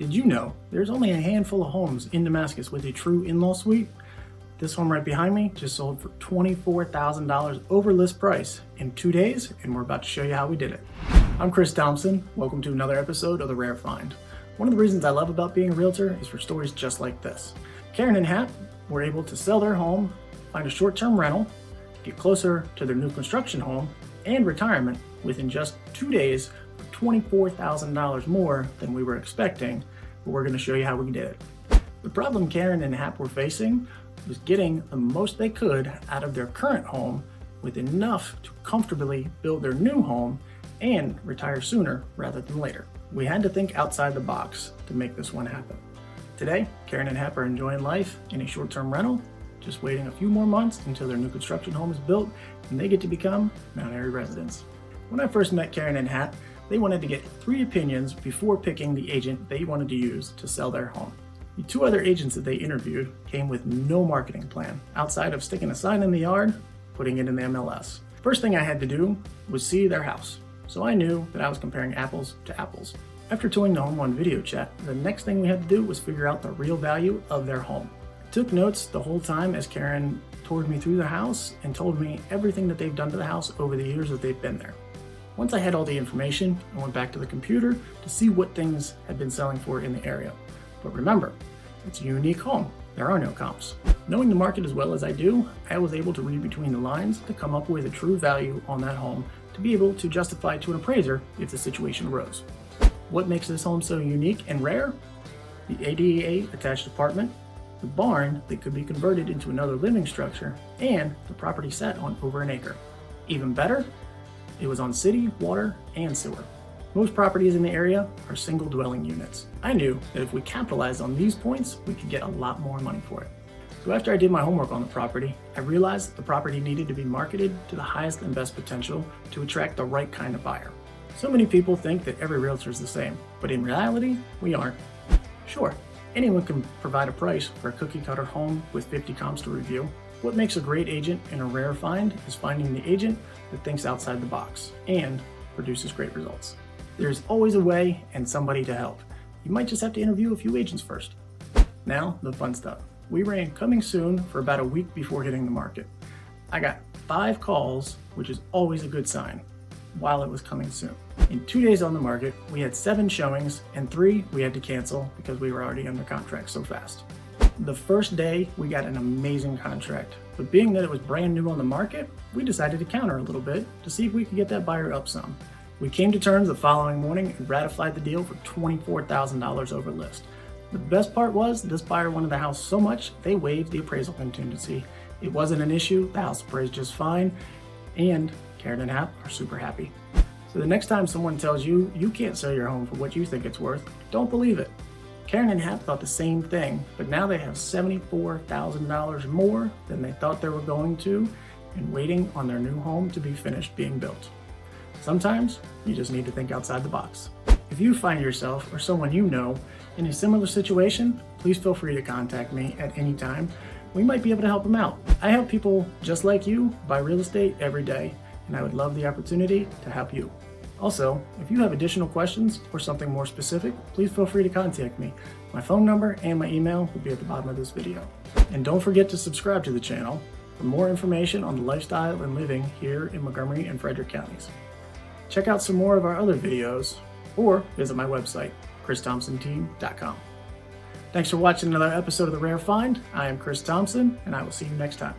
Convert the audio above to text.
Did you know there's only a handful of homes in Damascus with a true in-law suite? This home right behind me just sold for $24,000 over list price in 2 days, and we're about to show you how we did it. I'm Chris Thompson. Welcome to another episode of The Rare Find. One of the reasons I love about being a realtor is for stories just like this. Karen and Hap were able to sell their home, find a short-term rental, get closer to their new construction home, and retirement within just 2 days for $24,000 more than we were expecting, but we're going to show you how we did it. The problem Karen and Hap were facing was getting the most they could out of their current home with enough to comfortably build their new home and retire sooner rather than later. We had to think outside the box to make this one happen. Today, Karen and Hap are enjoying life in a short-term rental, just waiting a few more months until their new construction home is built and they get to become Mount Airy residents. When I first met Karen and Hap, they wanted to get 3 opinions before picking the agent they wanted to use to sell their home. The 2 other agents that they interviewed came with no marketing plan outside of sticking a sign in the yard, putting it in the MLS. First thing I had to do was see their house, so I knew that I was comparing apples to apples. After touring the home on video chat, the next thing we had to do was figure out the real value of their home. I took notes the whole time as Karen toured me through the house and told me everything that they've done to the house over the years that they've been there. Once I had all the information, I went back to the computer to see what things had been selling for in the area. But remember, it's a unique home. There are no comps. Knowing the market as well as I do, I was able to read between the lines to come up with a true value on that home to be able to justify to an appraiser if the situation arose. What makes this home so unique and rare? The ADA attached apartment, the barn that could be converted into another living structure, and the property sat on over an acre. Even better, it was on city, water, and sewer. Most properties in the area are single dwelling units. I knew that if we capitalized on these points, we could get a lot more money for it. So after I did my homework on the property, I realized the property needed to be marketed to the highest and best potential to attract the right kind of buyer. So many people think that every realtor is the same, but in reality, we aren't. Sure, anyone can provide a price for a cookie cutter home with 50 comps to review. What makes a great agent and a rare find is finding the agent that thinks outside the box and produces great results. There's always a way and somebody to help. You might just have to interview a few agents first. Now, the fun stuff. We ran coming soon for about a week before hitting the market. I got 5 calls, which is always a good sign, while it was coming soon. In 2 days on the market, we had 7 showings and 3 we had to cancel because we were already under contract so fast. The first day, we got an amazing contract, but being that it was brand new on the market, we decided to counter a little bit to see if we could get that buyer up some. We came to terms the following morning and ratified the deal for $24,000 over list. The best part was this buyer wanted the house so much, they waived the appraisal contingency. It wasn't an issue, the house appraised just fine, and Karen and Hap are super happy. So the next time someone tells you you can't sell your home for what you think it's worth, don't believe it. Karen and Hap thought the same thing, but now they have $74,000 more than they thought they were going to and waiting on their new home to be finished being built. Sometimes you just need to think outside the box. If you find yourself or someone you know in a similar situation, please feel free to contact me at any time. We might be able to help them out. I help people just like you buy real estate every day, and I would love the opportunity to help you. Also, if you have additional questions or something more specific, please feel free to contact me. My phone number and my email will be at the bottom of this video. And don't forget to subscribe to the channel for more information on the lifestyle and living here in Montgomery and Frederick counties. Check out some more of our other videos or visit my website, christhompsonteam.com. Thanks for watching another episode of The Rare Find. I am Chris Thompson, and I will see you next time.